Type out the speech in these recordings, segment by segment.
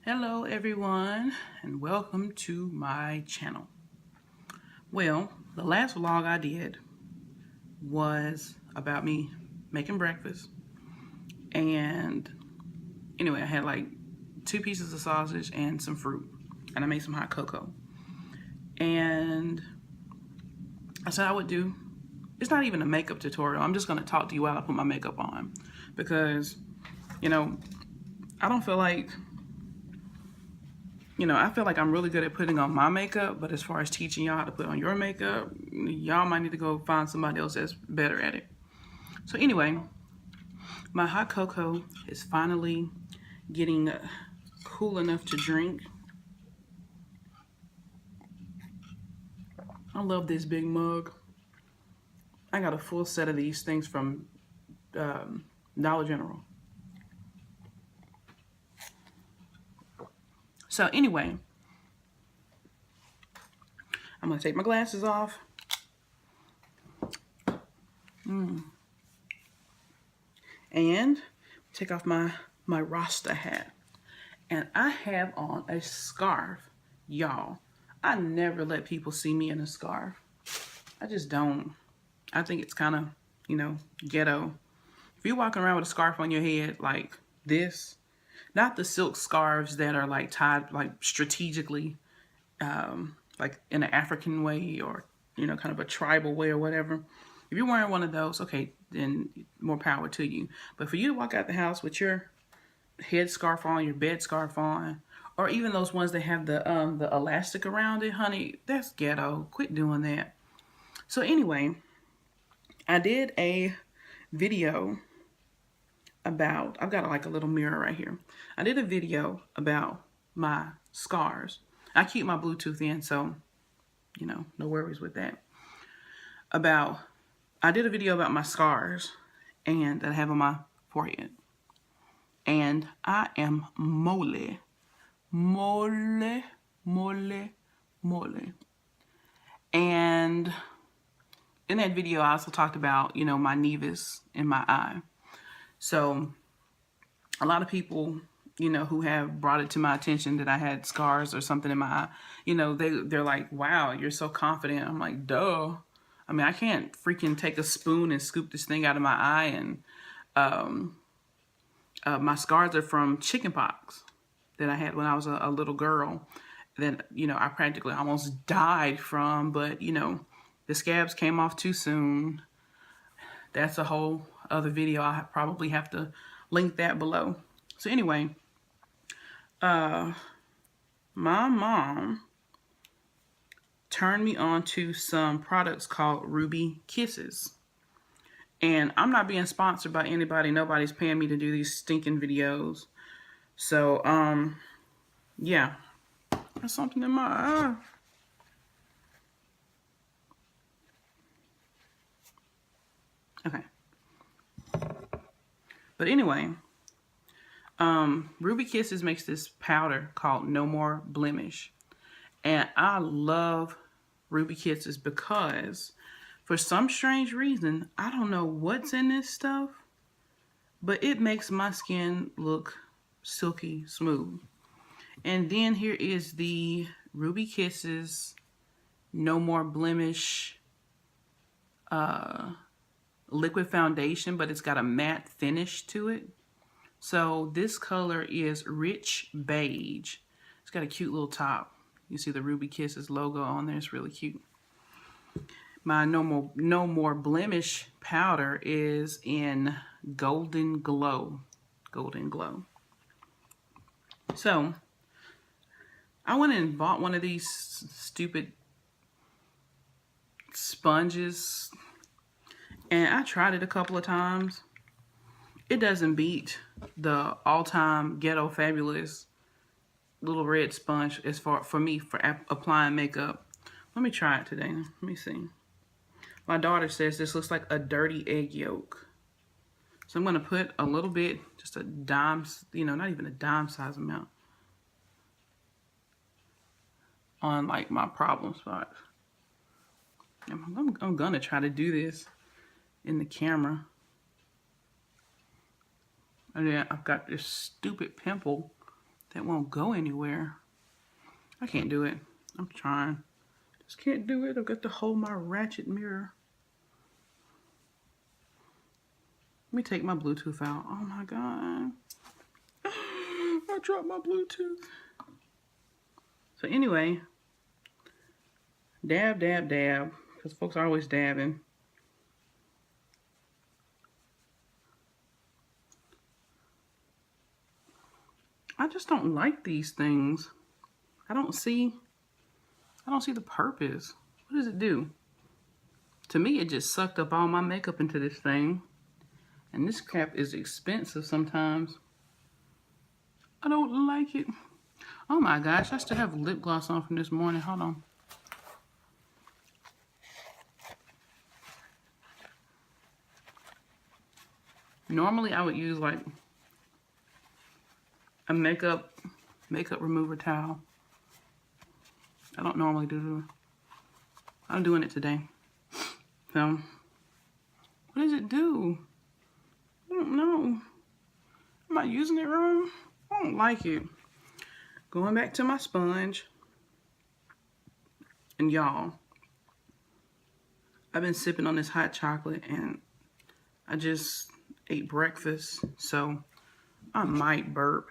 Hello everyone and welcome to my channel. Well, the last vlog I did was about me making breakfast, and anyway, I had like 2 pieces of sausage and some fruit, and I made some hot cocoa. And I said I would do, it's not even a makeup tutorial, I'm just going to talk to you while I put my makeup on, because I don't feel like I feel like I'm really good at putting on my makeup, but as far as teaching y'all how to put on your makeup, y'all might need to go find somebody else that's better at it. So anyway, my hot cocoa is finally getting cool enough to drink. I love this big mug. I got a full set of these things from Dollar General. So anyway, I'm gonna take my glasses off. And take off my Rasta hat. And I have on a scarf, y'all. I never let people see me in a scarf. I just don't. I think it's kind of, ghetto. If you're walking around with a scarf on your head like this, not the silk scarves that are like tied like strategically, like in an African way or, kind of a tribal way or whatever. If you're wearing one of those, okay, then more power to you. But for you to walk out the house with your head scarf on, your bed scarf on, or even those ones that have the elastic around it, honey, that's ghetto. Quit doing that. So anyway, I did a video about, I've got like a little mirror right here. I did a video about my scars. I keep my Bluetooth in, so, no worries with that. I did a video about my scars and that I have on my forehead. And I am mole. And in that video, I also talked about, my nevus in my eye. So a lot of people, who have brought it to my attention that I had scars or something in my eye, they're like, wow, you're so confident. I'm like, duh. I mean, I can't freaking take a spoon and scoop this thing out of my eye. And my scars are from chickenpox that I had when I was a little girl that, I practically almost died from, but, the scabs came off too soon. That's a whole other video. I probably have to link that below. So anyway, my mom turned me on to some products called Ruby Kisses. And I'm not being sponsored by anybody. Nobody's paying me to do these stinking videos. So, yeah. There's something in my eye. Okay. But anyway, Ruby Kisses makes this powder called No More Blemish. And I love Ruby Kisses because for some strange reason, I don't know what's in this stuff, but it makes my skin look silky smooth. And then here is the Ruby Kisses No More Blemish liquid foundation, but it's got a matte finish to it. So this color is Rich Beige. It's got a cute little top. You see the Ruby Kisses logo on there. It's really cute. My No More Blemish powder is in Golden Glow. Golden Glow. So I went and bought one of these stupid sponges, and I tried it a couple of times. It doesn't beat the all-time Ghetto Fabulous little red sponge as far for me for applying makeup. Let me try it today. Let me see. My daughter says this looks like a dirty egg yolk. So I'm going to put a little bit, just a dime, not even a dime size amount on like my problem spots. I'm going to try to do this in the camera. And then I've got this stupid pimple that won't go anywhere. I can't do it. I'm trying. Just can't do it. I've got to hold my ratchet mirror. Let me take my Bluetooth out. Oh my God. I dropped my Bluetooth. So anyway, dab, dab, dab. Because folks are always dabbing. I just don't like these things. I don't see the purpose. What does it do? To me, it just sucked up all my makeup into this thing. And this crap is expensive sometimes. I don't like it. Oh my gosh, I still have lip gloss on from this morning. Hold on. Normally, I would use like a makeup remover towel. I don't normally do it. I'm doing it today. So, what does it do? I don't know. Am I using it wrong? I don't like it. Going back to my sponge. And y'all, I've been sipping on this hot chocolate and I just ate breakfast. So, I might burp.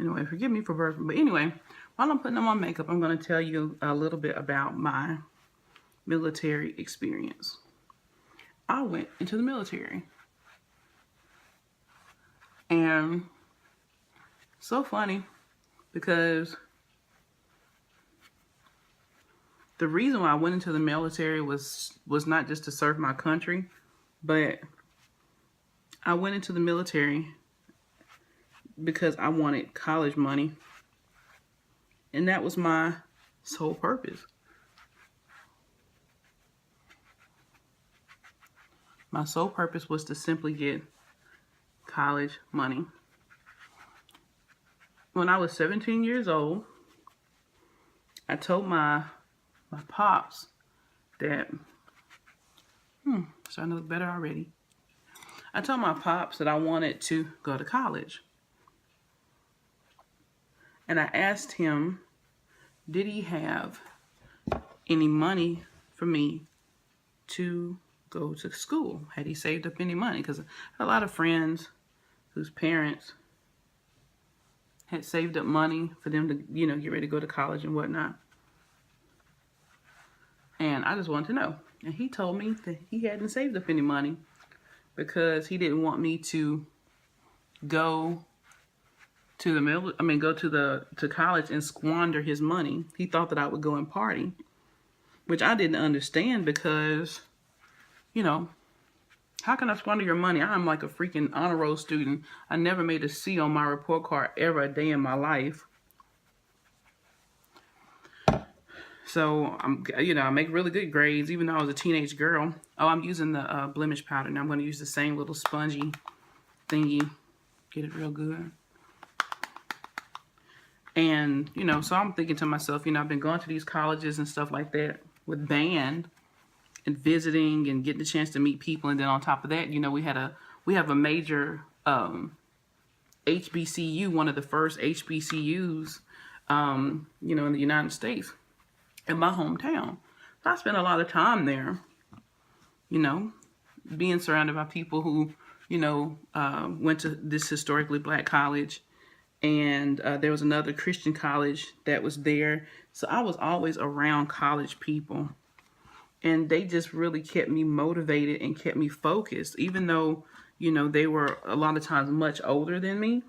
Anyway, forgive me for burping. But anyway, while I'm putting on my makeup, I'm going to tell you a little bit about my military experience. I went into the military. And so funny because the reason why I went into the military was not just to serve my country, but I went into the military because I wanted college money. And that was my sole purpose. My sole purpose was to simply get college money. When I was 17 years old, I told my pops that, starting to look better already. I told my pops that I wanted to go to college. And I asked him, did he have any money for me to go to school? Had he saved up any money? Because I had a lot of friends whose parents had saved up money for them to, get ready to go to college and whatnot. And I just wanted to know. And he told me that he hadn't saved up any money because he didn't want me to go to college and squander his money. He thought that I would go and party, which I didn't understand because, how can I squander your money? I'm like a freaking honor roll student. I never made a C on my report card ever a day in my life. So I make really good grades, even though I was a teenage girl. Oh, I'm using the blemish powder. Now I'm going to use the same little spongy thingy. Get it real good. And, so I'm thinking to myself, I've been going to these colleges and stuff like that with band and visiting and getting the chance to meet people. And then on top of that, we have a major HBCU, one of the first HBCUs, in the United States, in my hometown. So I spent a lot of time there, being surrounded by people who, went to this historically black college. And there was another Christian college that was there. So I was always around college people. And they just really kept me motivated and kept me focused. Even though, they were a lot of times much older than me.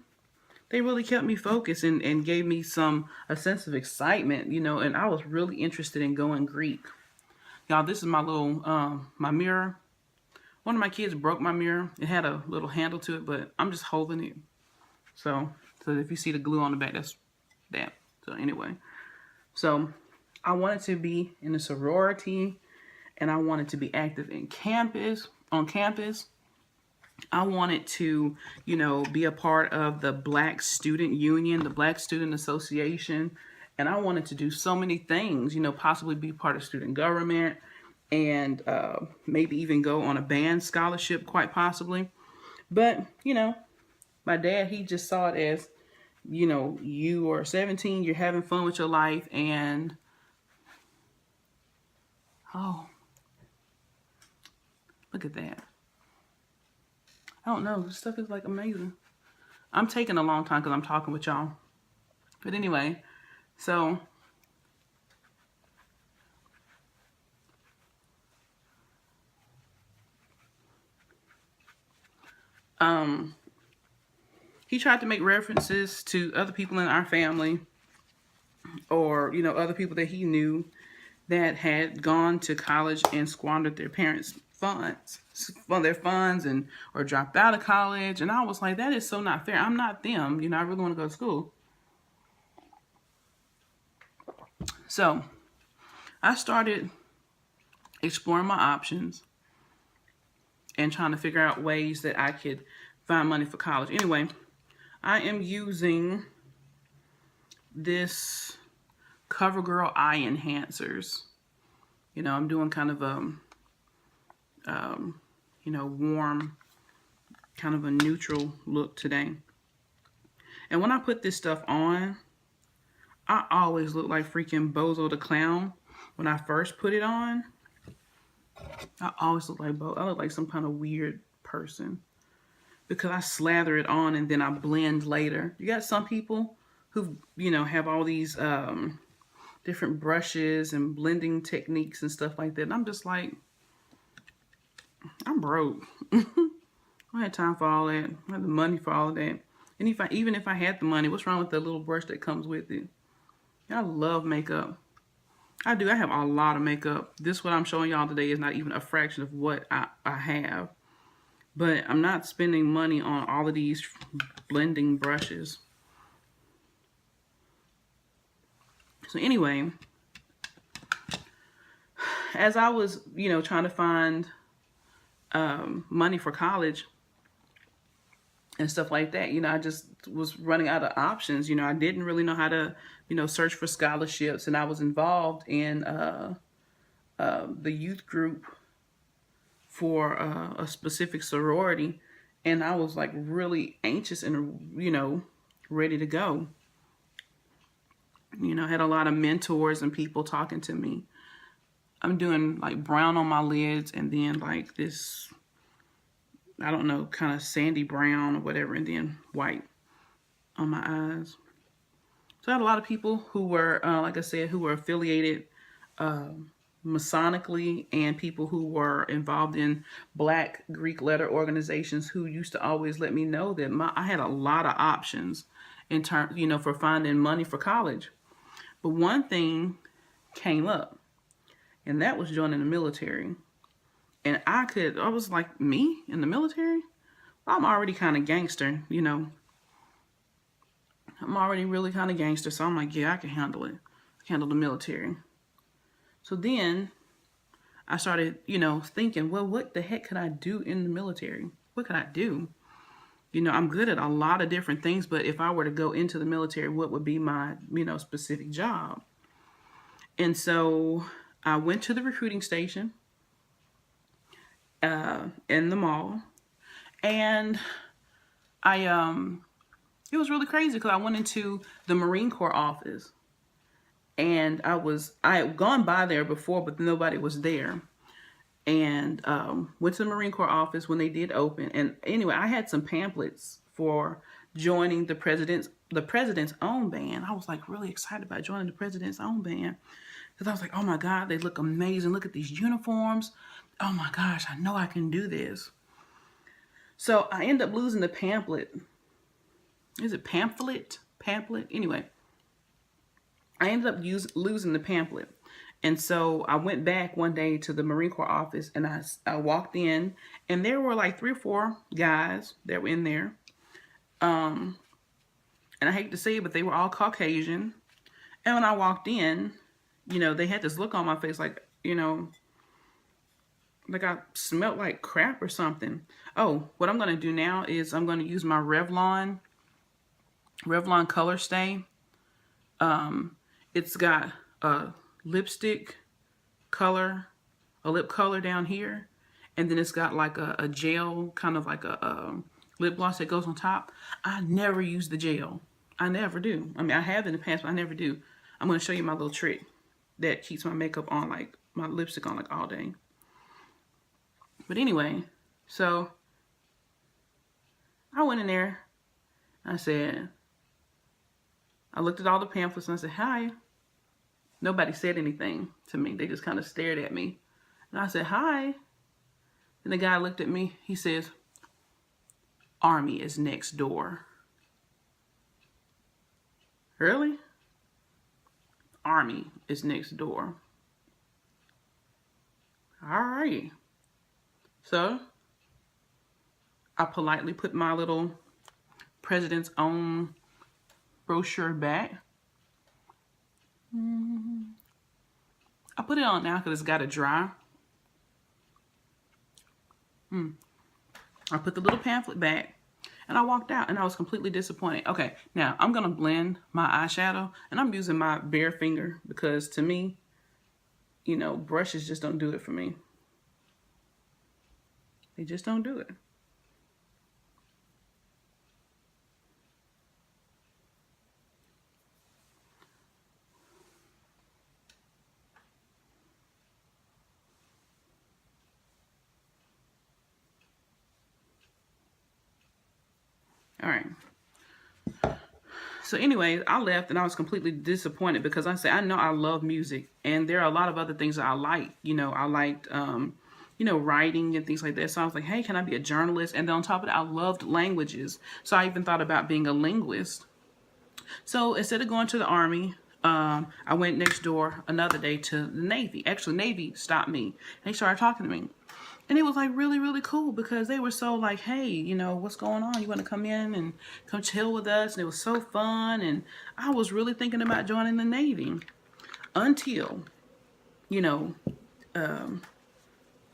They really kept me focused and gave me a sense of excitement, and I was really interested in going Greek. Y'all, this is my little, my mirror. One of my kids broke my mirror. It had a little handle to it, but I'm just holding it. So if you see the glue on the back, that's that. So anyway, so I wanted to be in a sorority and I wanted to be active on campus. I wanted to, be a part of the Black Student Union, the Black Student Association. And I wanted to do so many things, possibly be part of student government. and maybe even go on a band scholarship, quite possibly. But, my dad, he just saw it as, you are 17, you're having fun with your life, and oh, look at that. I don't know, this stuff is like amazing. I'm taking a long time because I'm talking with y'all. But anyway, so he tried to make references to other people in our family, or other people that he knew that had gone to college and squandered their parents' funds, and or dropped out of college. And I was like, that is so not fair. I'm not them. I really want to go to school. So I started exploring my options and trying to figure out ways that I could find money for college. Anyway, I am using this CoverGirl eye enhancers. I'm doing kind of a warm, kind of a neutral look today. And when I put this stuff on, I always look like freaking Bozo the Clown. When I first put it on, I always look like I look like some kind of weird person, because I slather it on and then I blend later. You got some people who, have all these different brushes and blending techniques and stuff like that. And I'm just like, I'm broke. I don't have time for all that. I don't have the money for all of that. And even if I had the money, what's wrong with the little brush that comes with it? I love makeup. I do. I have a lot of makeup. This, what I'm showing y'all today, is not even a fraction of what I have. But I'm not spending money on all of these blending brushes. So anyway, as I was, trying to find money for college and stuff like that, I just was running out of options. I didn't really know how to, search for scholarships. And I was involved in the youth group for a specific sorority. And I was like really anxious and, ready to go. I had a lot of mentors and people talking to me. I'm doing like brown on my lids, and then like this, I don't know, kind of sandy brown or whatever, and then white on my eyes. So I had a lot of people who were, like I said, who were affiliated Masonically, and people who were involved in Black Greek letter organizations, who used to always let me know that I had a lot of options in terms, for finding money for college. But one thing came up, and that was joining the military. And I was like, me in the military? I'm already kind of gangster, I'm already really kind of gangster. So I'm like, yeah, I can handle it. Handle the military. So then I started, thinking, well, what the heck could I do in the military? What could I do? I'm good at a lot of different things, but if I were to go into the military, what would be my, specific job? And so I went to the recruiting station in the mall, and it was really crazy because I went into the Marine Corps office, and I had gone by there before, but nobody was there. And went to the Marine Corps office when they did open. And anyway, I had some pamphlets for joining the president's own band. I was like really excited about joining the president's own band, because I was like, oh my God, they look amazing. Look at these uniforms. Oh my gosh, I know I can do this. So I end up losing the pamphlet. Is it pamphlet? Pamphlet? Anyway, I ended up losing the pamphlet. And so I went back one day to the Marine Corps office, and I walked in, and there were like 3 or 4 guys that were in there. And I hate to say it, but they were all Caucasian. And when I walked in, they had this look on my face like, like I smelled like crap or something. Oh, what I'm going to do now is I'm going to use my Revlon Color Stay. It's got a lipstick color, a lip color down here, and then it's got like a gel, kind of like a lip gloss that goes on top. I never use the gel. I never do. I mean, I have in the past, but I never do. I'm going to show you my little trick that keeps my makeup on, like my lipstick on, like all day. But anyway, so I went in there. I said, I looked at all the pamphlets and I said, hi. Nobody said anything to me. They just kind of stared at me. And I said, hi. And the guy looked at me. He says, Army is next door. Really? Army is next door. All right. So I politely put my little President's Own brochure back. I put it on now because it's got to dry. I put the little pamphlet back and I walked out and I was completely disappointed. Okay, now I'm going to blend my eyeshadow and I'm using my bare finger because to me, you know, brushes just don't do it for me. They just don't do it. All right. So anyways, I left and I was completely disappointed because I said, I know I love music and there are a lot of other things that I like. You know, I liked, you know, writing and things like that. So I was like, hey, can I be a journalist? And then on top of that, I loved languages. So I even thought about being a linguist. So instead of going to the Army, I went next door another day to the Navy. Actually, Navy stopped me and they started talking to me. And it was like really, really cool because they were so like, hey, you know, what's going on? You want to come in and come chill with us? And it was so fun. And I was really thinking about joining the Navy until, you know,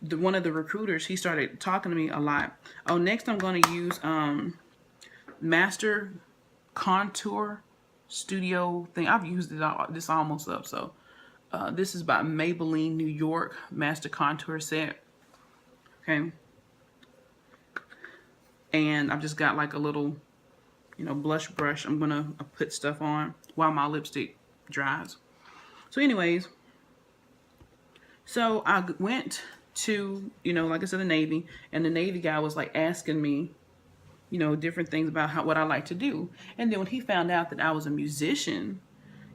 one of the recruiters, he started talking to me a lot. Oh, next I'm going to use Master Contour Studio thing. I've used it all, this almost up. So this is by Maybelline New York Master Contour Set. Okay. And I've just got like a little, you know, blush brush. I'm going to put stuff on while my lipstick dries. So anyways, so I went to, you know, like I said, the Navy, and the Navy guy was like asking me, you know, different things about what I like to do. And then when he found out that I was a musician,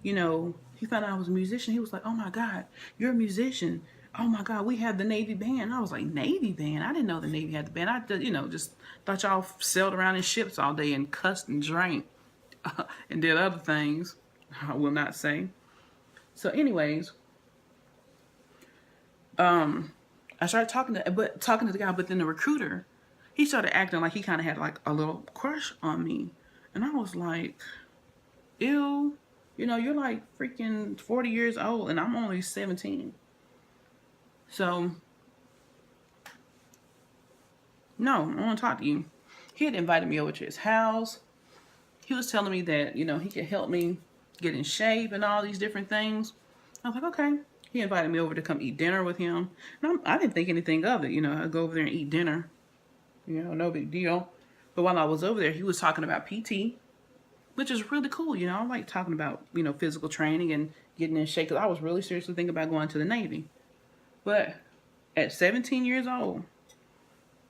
you know, he found out I was a musician. He was like, oh my God, you're a musician. Oh my God, we have the Navy band. And I was like, Navy band? I didn't know the Navy had the band. I, you know, just thought y'all sailed around in ships all day and cussed and drank and did other things. I will not say. So anyways, I started talking to the guy, but then the recruiter, he started acting like he kind of had like a little crush on me. And I was like, ew, you know, you're like freaking 40 years old and I'm only 17. So, no, I want to talk to you. He had invited me over to his house. He was telling me that, you know, he could help me get in shape and all these different things. I was like, okay. He invited me over to come eat dinner with him. And I didn't think anything of it. You know, I'd go over there and eat dinner. You know, no big deal. But while I was over there, he was talking about PT, which is really cool. You know, I like talking about, you know, physical training and getting in shape. 'Cause I was really seriously thinking about going to the Navy. But at 17 years old,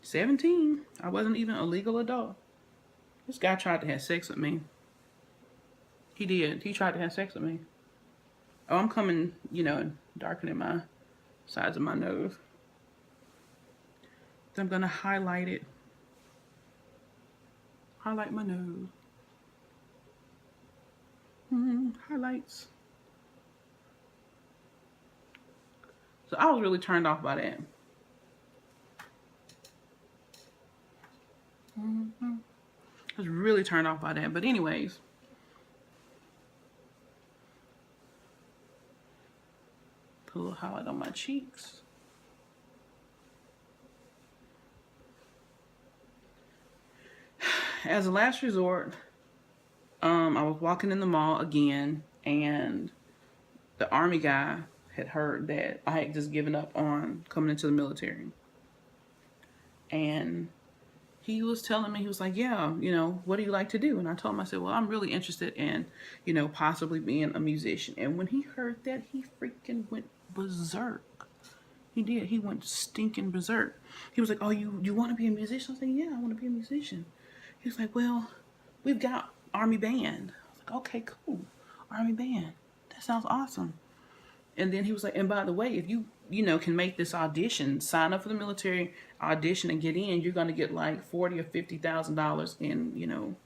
17, I wasn't even a legal adult. This guy tried to have sex with me. He did. He tried to have sex with me. Oh, I'm coming, you know, darkening my sides of my nose. So I'm going to highlight it. Highlight my nose. Highlights. So I was really turned off by that. I was really turned off by that. But anyways, put a little highlight on my cheeks. As a last resort, I was walking in the mall again, and the Army guy had heard that I had just given up on coming into the military. And he was telling me, he was like, yeah, what do you like to do? And I told him, I said, well, I'm really interested in, possibly being a musician. And when he heard that, he freaking went berserk. He did. He went stinking berserk. He was like, oh, you want to be a musician? I was like, yeah, I want to be a musician. He was like, well, we've got Army Band. I was like, okay, cool. Army Band. That sounds awesome. And then he was like, and by the way, if you, can make this audition, sign up for the military audition and get in, you're going to get like $40,000 or $50,000 in,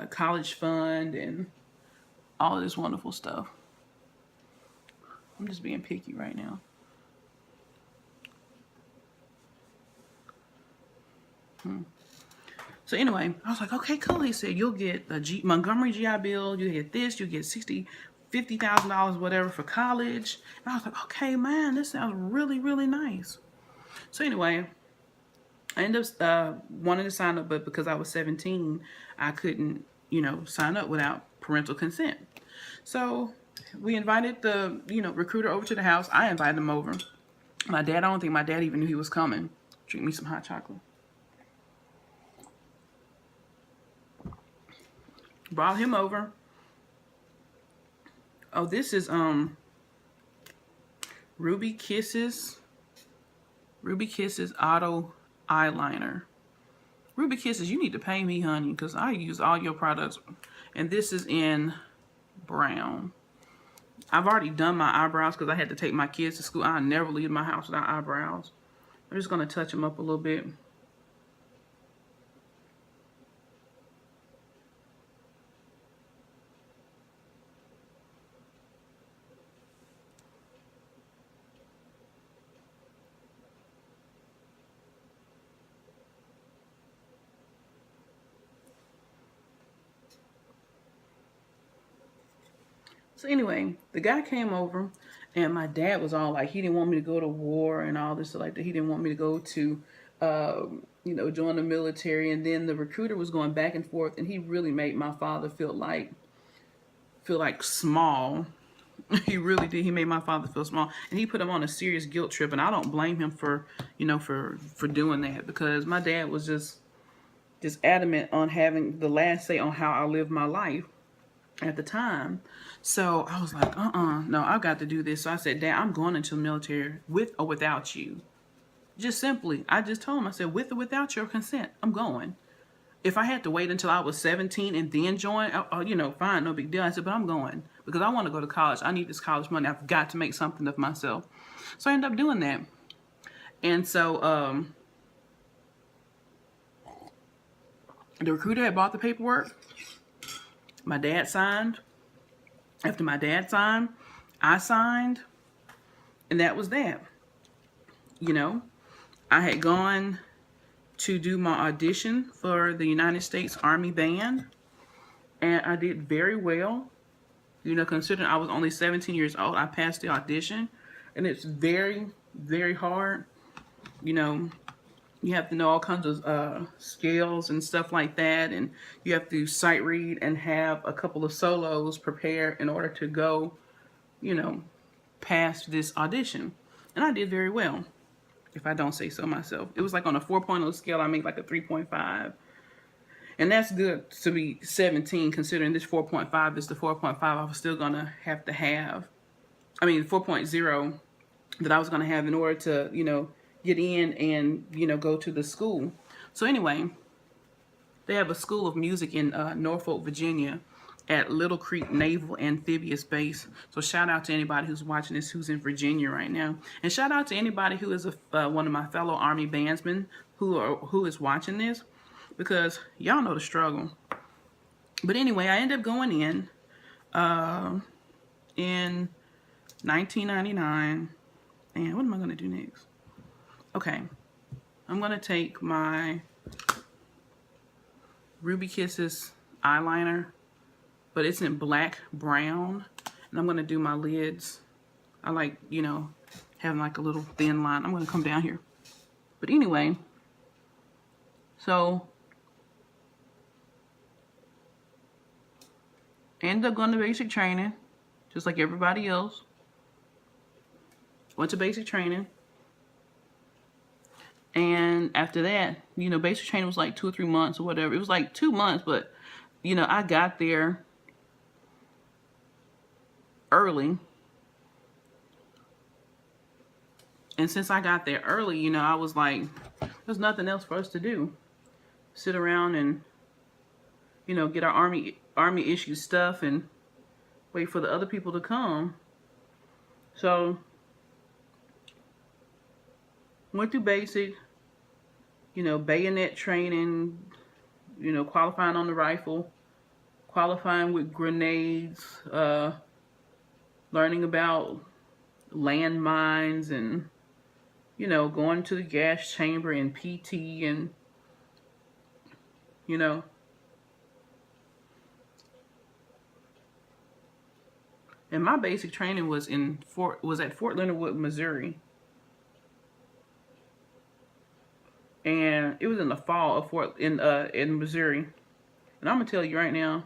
college fund and all of this wonderful stuff. I'm just being picky right now. So anyway, I was like, okay, cool. He said, you'll get a Montgomery GI Bill. You get this. You get $50,000, whatever, for college. And I was like, okay, man, this sounds really, really nice. So anyway, I ended up wanting to sign up, but because I was 17, I couldn't, sign up without parental consent. So we invited the, recruiter over to the house. I invited him over. My dad, I don't think my dad even knew he was coming. Drink me some hot chocolate. Brought him over. Oh, this is Ruby Kisses Auto Eyeliner. Ruby Kisses, you need to pay me, honey, because I use all your products. And this is in brown. I've already done my eyebrows because I had to take my kids to school. I never leave my house without eyebrows. I'm just going to touch them up a little bit. So anyway, the guy came over, and my dad was all like, he didn't want me to go to war and all this stuff like that. He didn't want me to go to, join the military. And then the recruiter was going back and forth, and he really made my father feel like small. He really did. He made my father feel small, and he put him on a serious guilt trip. And I don't blame him for, for doing that, because my dad was just adamant on having the last say on how I live my life at the time. So I was like, no, I've got to do this. So I said, Dad, I'm going into the military with or without you. Just simply, I just told him, I said, with or without your consent, I'm going. If I had to wait until I was 17 and then join, fine, no big deal. I said, but I'm going because I want to go to college. I need this college money. I've got to make something of myself. So I ended up doing that. And so the recruiter had bought the paperwork. My dad signed. After my dad signed, I signed. And that was that. I had gone to do my audition for the United States Army Band. And I did very well. Considering I was only 17 years old, I passed the audition. And it's very, very hard. You have to know all kinds of scales and stuff like that. And you have to sight read and have a couple of solos prepared in order to go, past this audition. And I did very well, if I don't say so myself. It was like on a 4.0 scale, I made like a 3.5. And that's good to be 17, considering this 4.5 is the 4.5 I was still going to have. 4.0 that I was going to have in order to, get in and, go to the school. So anyway, they have a school of music in Norfolk, Virginia at Little Creek Naval Amphibious Base. So shout out to anybody who's watching this who's in Virginia right now. And shout out to anybody who is one of my fellow Army bandsmen who is watching this, because y'all know the struggle. But anyway, I ended up going in 1999. And what am I going to do next? Okay, I'm going to take my Ruby Kisses eyeliner, but it's in black brown, and I'm going to do my lids. I like, having like a little thin line. I'm going to come down here. But anyway, so I ended up going to basic training, just like everybody else. Went to basic training. And after that, you know, basic training was like 2 or 3 months or whatever. It was like 2 months, but, you know, I got there early. And since I got there early, you know, I was like, there's nothing else for us to do. Sit around and, you know, get our army issue stuff and wait for the other people to come. So, went through basic, you know, bayonet training, you know, qualifying on the rifle, qualifying with grenades, learning about landmines and, you know, going to the gas chamber and PT and, you know. And my basic training was at Fort Leonard Wood, Missouri. And it was in the fall of in Missouri. And I'm gonna tell you right now,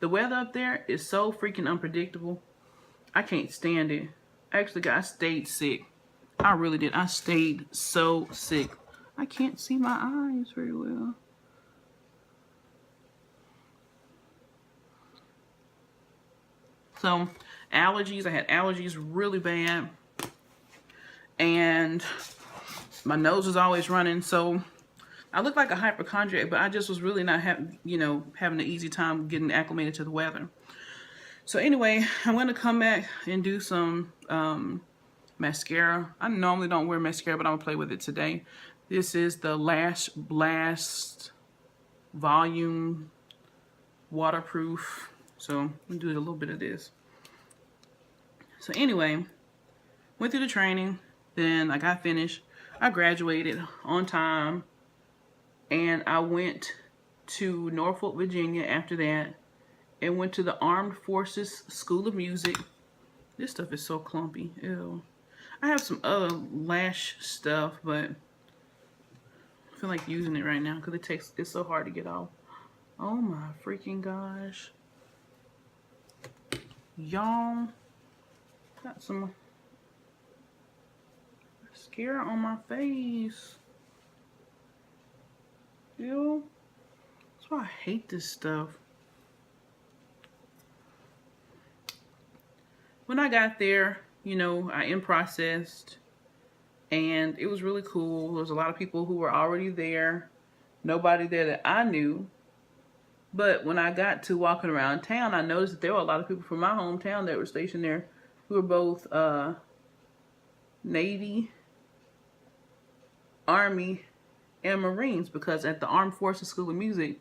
the weather up there is so freaking unpredictable. I can't stand it. Actually, I stayed sick. I really did. I stayed so sick. I can't see my eyes very well. So, allergies. I had allergies really bad. And my nose was always running. So, I looked like a hypochondriac, but I just was really not having an easy time getting acclimated to the weather. So anyway, I'm going to come back and do some mascara. I normally don't wear mascara, but I'm going to play with it today. This is the Lash Blast Volume Waterproof. So I'm going to do a little bit of this. So anyway, went through the training. Then I got finished. I graduated on time. And I went to Norfolk, Virginia after that. And went to the Armed Forces School of Music. This stuff is so clumpy. Ew. I have some other lash stuff, but I feel like using it right now because it's so hard to get off. Oh my freaking gosh. Y'all, got some mascara on my face. Ew. That's why I hate this stuff. When I got there, you know, I in-processed, and it was really cool. There was a lot of people who were already there. Nobody there that I knew. But when I got to walking around town, I noticed that there were a lot of people from my hometown that were stationed there who were both Navy, Army, and Marines, because at the Armed Forces School of Music,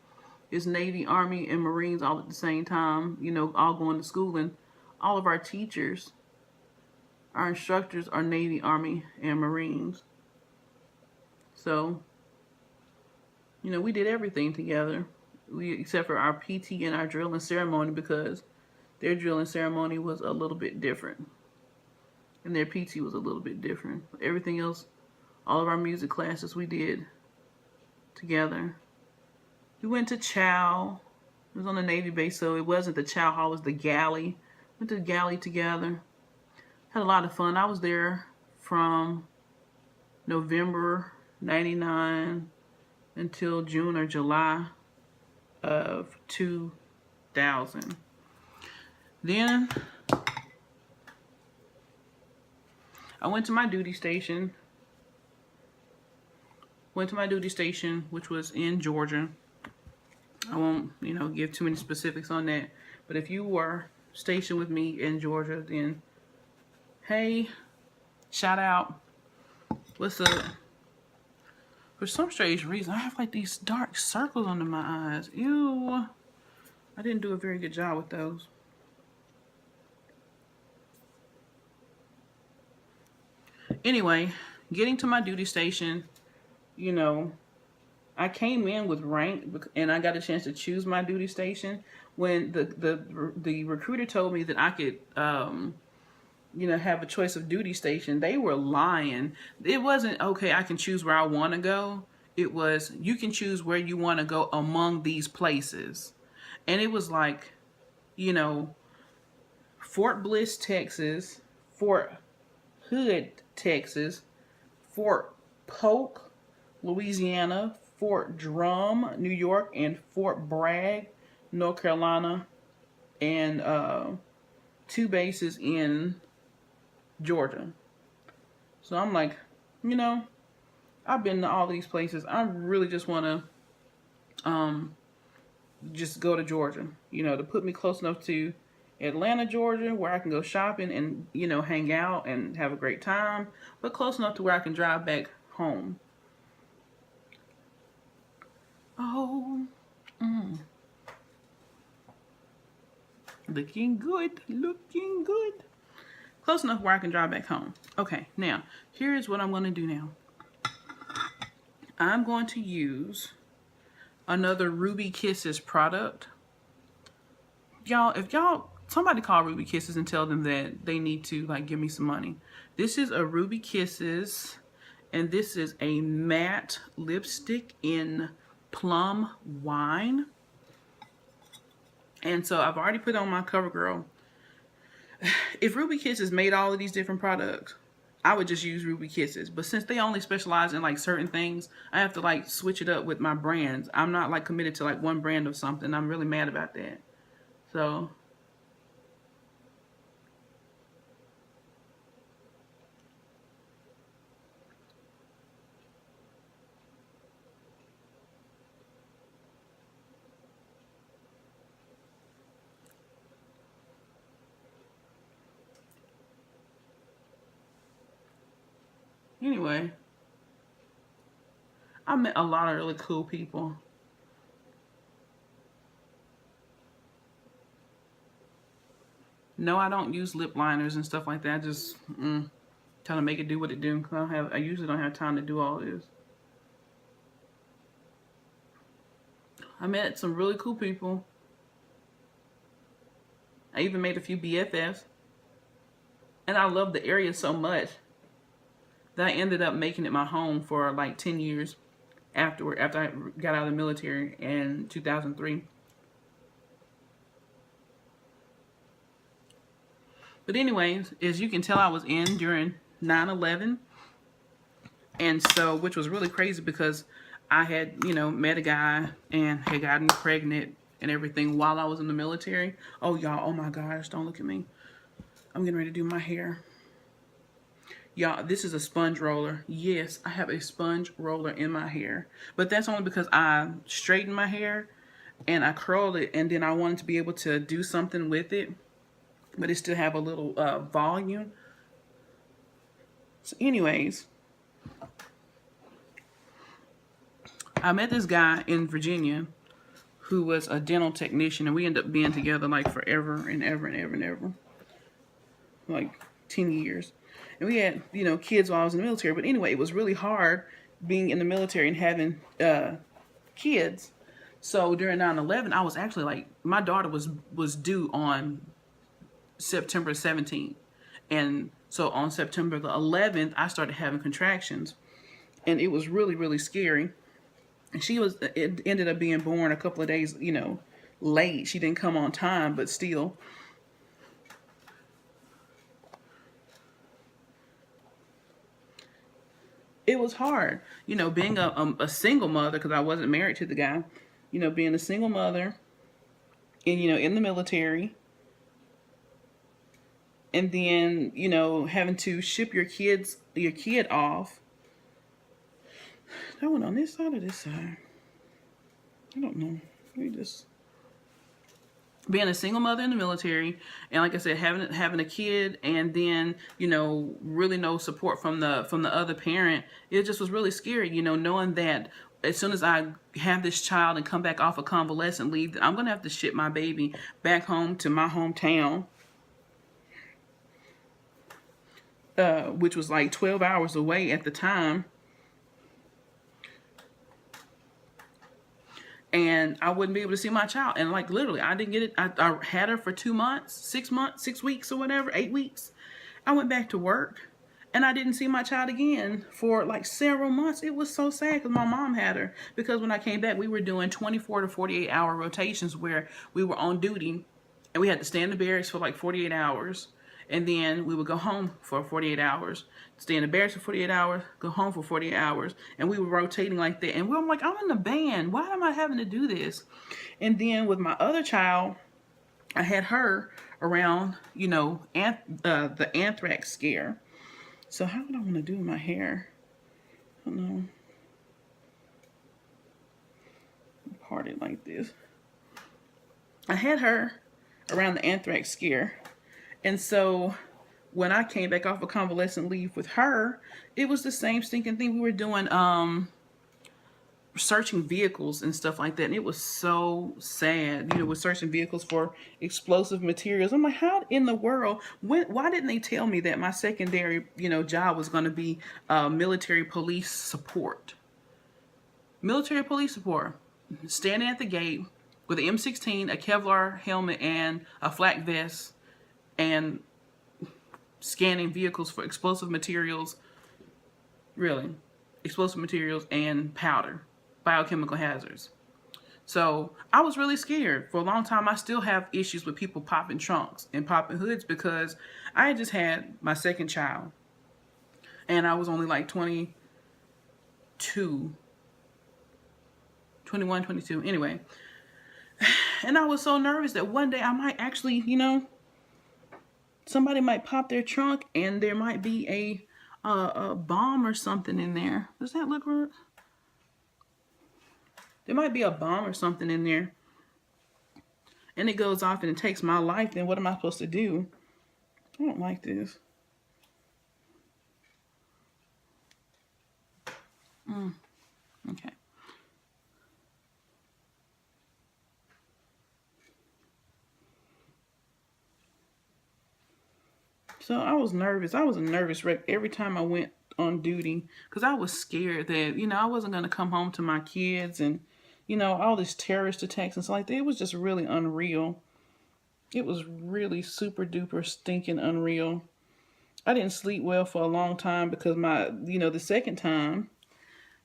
it's Navy, Army, and Marines all at the same time, you know, all going to school. And all of our teachers, our instructors are Navy, Army, and Marines. So, you know, we did everything together. Except for our PT and our drill and ceremony, because their drill and ceremony was a little bit different. And their PT was a little bit different. Everything else, all of our music classes we did together. We went to Chow. It was on the Navy base, so it wasn't the Chow Hall, it was the galley. Went to the galley together. Had a lot of fun. I was there from November 99 until June or July of 2000. Then I went to my duty station. Which was in Georgia. I won't, you know, give too many specifics on that. But if you were stationed with me in Georgia, then hey, shout out. What's up? For some strange reason, I have like these dark circles under my eyes. Ew. I didn't do a very good job with those. Anyway, getting to my duty station, you know, I came in with rank, and I got a chance to choose my duty station. When the recruiter told me that I could, you know, have a choice of duty station, they were lying. It wasn't, okay, I can choose where I want to go. It was, you can choose where you want to go among these places. And it was like, you know, Fort Bliss, Texas, Fort Hood, Texas, Fort Polk, Louisiana, Fort Drum, New York, and Fort Bragg, North Carolina, and 2 bases in Georgia. So I'm like, you know, I've been to all these places. I really just want to just go to Georgia, to put me close enough to Atlanta, Georgia, where I can go shopping and, hang out and have a great time, but close enough to where I can drive back home. Oh, looking good, looking good. Close enough where I can drive back home. Okay, now, here's what I'm going to do now. I'm going to use another Ruby Kisses product. Y'all, if somebody call Ruby Kisses and tell them that they need to give me some money. This is a Ruby Kisses, and this is a matte lipstick in plum wine. And so I've already put on my CoverGirl. If Ruby Kisses made all of these different products, I would just use Ruby Kisses. But since they only specialize in certain things, I have to switch it up with my brands. I'm not committed to one brand of something. I'm really mad about that. So anyway, I met a lot of really cool people. No, I don't use lip liners and stuff like that. I just trying to make it do what it do. I usually don't have time to do all this. I met some really cool people. I even made a few BFFs. And I love the area so much that I ended up making it my home for 10 years after I got out of the military in 2003. But anyways, as you can tell, I was in during 9/11. And so, which was really crazy because I had, met a guy and had gotten pregnant and everything while I was in the military. Oh, y'all, oh my gosh, don't look at me. I'm getting ready to do my hair. Y'all, this is a sponge roller. Yes, I have a sponge roller in my hair. But that's only because I straightened my hair and I curled it, and then I wanted to be able to do something with it, but it still have a little volume. So anyways, I met this guy in Virginia who was a dental technician, and we ended up being together forever and ever and ever and ever. 10 years. And we had, kids while I was in the military. But anyway, it was really hard being in the military and having kids. So during 9/11, I was actually my daughter was due on September 17th. And so on September the 11th, I started having contractions. And it was really, really scary. And it ended up being born a couple of days, late. She didn't come on time, but still. It was hard, being a single mother, because I wasn't married to the guy, being a single mother and, in the military, and then, having to ship your kid off. That went on this side or this side? I don't know. Let me just... Being a single mother in the military, and like I said, having a kid, and then really no support from the other parent, it just was really scary. Knowing that as soon as I have this child and come back off a convalescent leave, that I'm gonna have to ship my baby back home to my hometown, which was 12 hours away at the time. And I wouldn't be able to see my child. And literally, I didn't get it. I had her for 2 months, 6 months, 6 weeks or whatever, 8 weeks. I went back to work and I didn't see my child again for several months. It was so sad because my mom had her. Because when I came back, we were doing 24 to 48 hour rotations where we were on duty and we had to stay in the barracks for 48 hours. And then we would go home for 48 hours, stay in the barracks for 48 hours, go home for 48 hours. And we were rotating like that. And I'm like, I'm in the band. Why am I having to do this? And then with my other child, I had her around, you know, the anthrax scare. So how would I want to do my hair? I don't know. Part it like this. I had her around the anthrax scare. And so when I came back off of convalescent leave with her, it was the same stinking thing. We were doing searching vehicles and stuff like that, and it was so sad. You know, we're searching vehicles for explosive materials. I'm like, how in the world, why didn't they tell me that my secondary, you know, job was going to be military police support? Military police support, standing at the gate with an M16, a Kevlar helmet, and a flak vest, and scanning vehicles for explosive materials. Really, explosive materials and powder, biochemical hazards. So I was really scared. For a long time, I still have issues with people popping trunks and popping hoods because I had just had my second child. And I was only like 21, 22. Anyway. And I was so nervous that one day I might actually, you know, somebody might pop their trunk and there might be a bomb or something in there. Does that look right? There might be a bomb or something in there. And it goes off and it takes my life. Then what am I supposed to do? I don't like this. Okay. So I was nervous. I was a nervous wreck every time I went on duty because I was scared that, you know, I wasn't going to come home to my kids and, you know, all these terrorist attacks and stuff like that. It was just really unreal. It was really super duper stinking unreal. I didn't sleep well for a long time because the second time,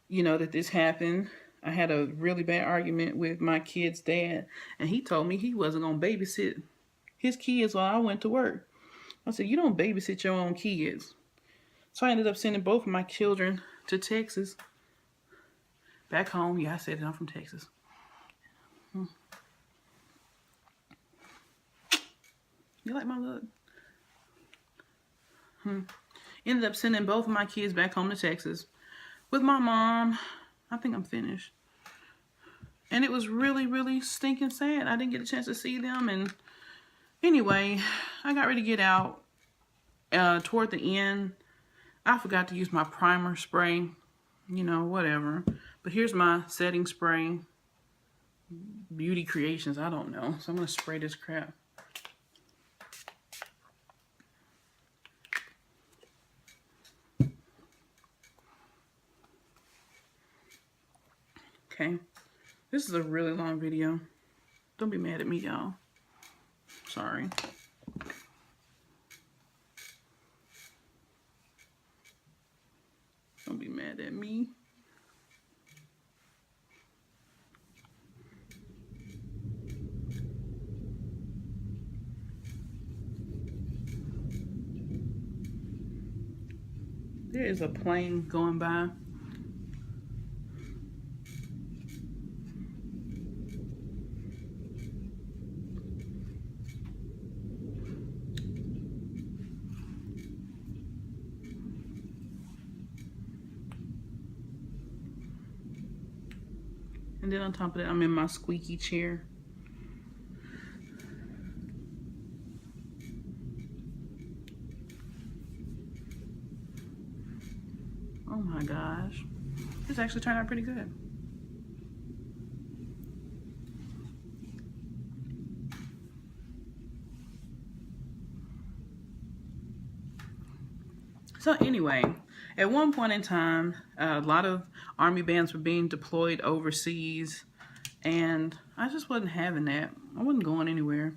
you know, that this happened, I had a really bad argument with my kid's dad, and he told me he wasn't going to babysit his kids while I went to work. I said, you don't babysit your own kids. So I ended up sending both of my children to Texas. Back home. Yeah, I said it. I'm from Texas. You like my look? Ended up sending both of my kids back home to Texas with my mom. I think I'm finished. And it was really, really stinking sad. I didn't get a chance to see them. And anyway, I got ready to get out. Toward the end, I forgot to use my primer spray. You know, whatever. But here's my setting spray. Beauty Creations. I don't know. So I'm going to spray this crap. Okay. This is a really long video. Don't be mad at me, y'all. Sorry. Don't be mad at me. There is a plane going by. And then on top of that, I'm in my squeaky chair. Oh my gosh. This actually turned out pretty good. So anyway, at one point in time, a lot of Army bands were being deployed overseas, and I just wasn't having that. I wasn't going anywhere.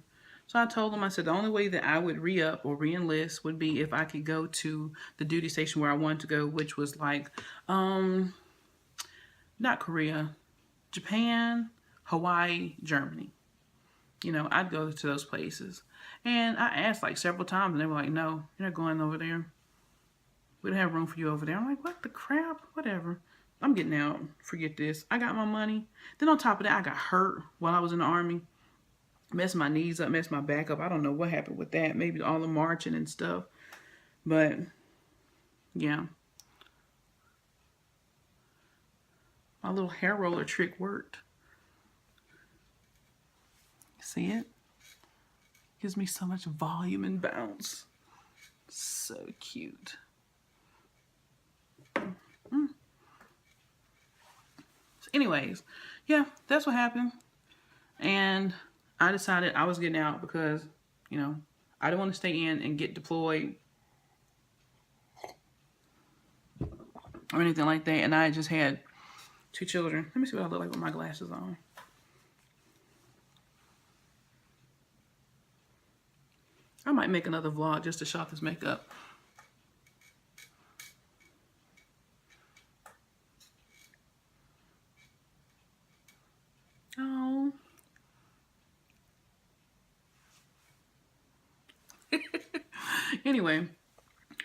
So I told them, I said, the only way that I would re-up or re-enlist would be if I could go to the duty station where I wanted to go, which was like, not Korea, Japan, Hawaii, Germany. you know, I'd go to those places. And I asked like several times, and they were like, no, you're not going over there. We don't have room for you over there. I'm like, what the crap? Whatever. I'm getting out. Forget this. I got my money. Then on top of that, I got hurt while I was in the Army. Messed my knees up, messed my back up. I don't know what happened with that. Maybe all the marching and stuff. But, yeah. My little hair roller trick worked. See it? Gives me so much volume and bounce. So cute. So anyways, yeah, that's what happened. And I decided I was getting out because, you know, I didn't want to stay in and get deployed or anything like that. And I just had 2 children. Let me see what I look like with my glasses on. I might make another vlog just to shop this makeup. Oh. Anyway,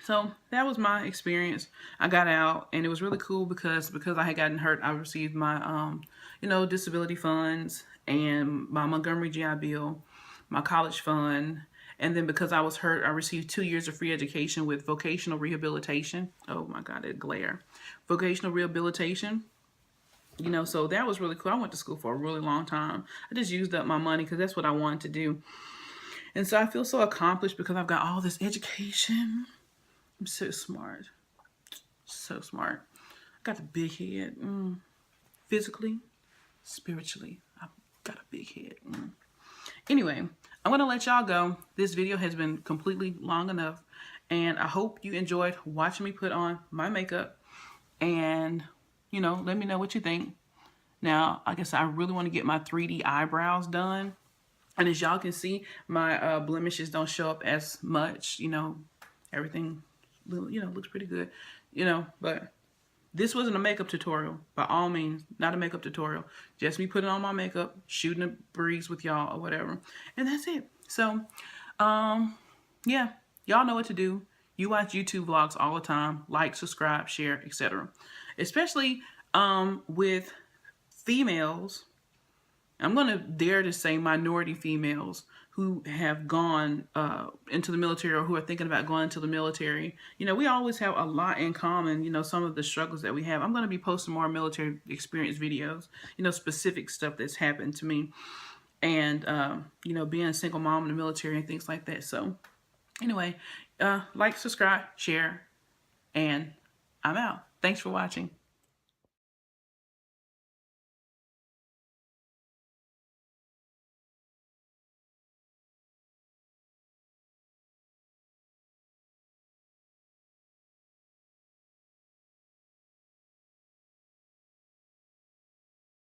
so that was my experience. I got out, and it was really cool because I had gotten hurt. I received my you know, disability funds and my Montgomery GI Bill, my college fund, and then because I was hurt, I received 2 years of free education with vocational rehabilitation. Oh my God, that glare. Vocational rehabilitation. You know, so that was really cool. I went to school for a really long time. I just used up my money because that's what I wanted to do. And so I feel so accomplished because I've got all this education. I'm so smart. So smart. I got a big head. Physically, spiritually, I've got a big head. Anyway, I'm going to let y'all go. This video has been completely long enough. And I hope you enjoyed watching me put on my makeup. And, you know, let me know what you think. Now, like I said, I really want to get my 3D eyebrows done. And as y'all can see, my blemishes don't show up as much. You know, everything, you know, looks pretty good. You know, but this wasn't a makeup tutorial. By all means, not a makeup tutorial. Just me putting on my makeup, shooting a breeze with y'all or whatever. And that's it. So, yeah, y'all know what to do. You watch YouTube vlogs all the time. Like, subscribe, share, etc. Especially with females. I'm going to dare to say minority females who have gone into the military or who are thinking about going into the military. You know, we always have a lot in common, you know, some of the struggles that we have. I'm going to be posting more military experience videos, you know, specific stuff that's happened to me. And, you know, being a single mom in the military and things like that. So, anyway, like, subscribe, share, and I'm out. Thanks for watching.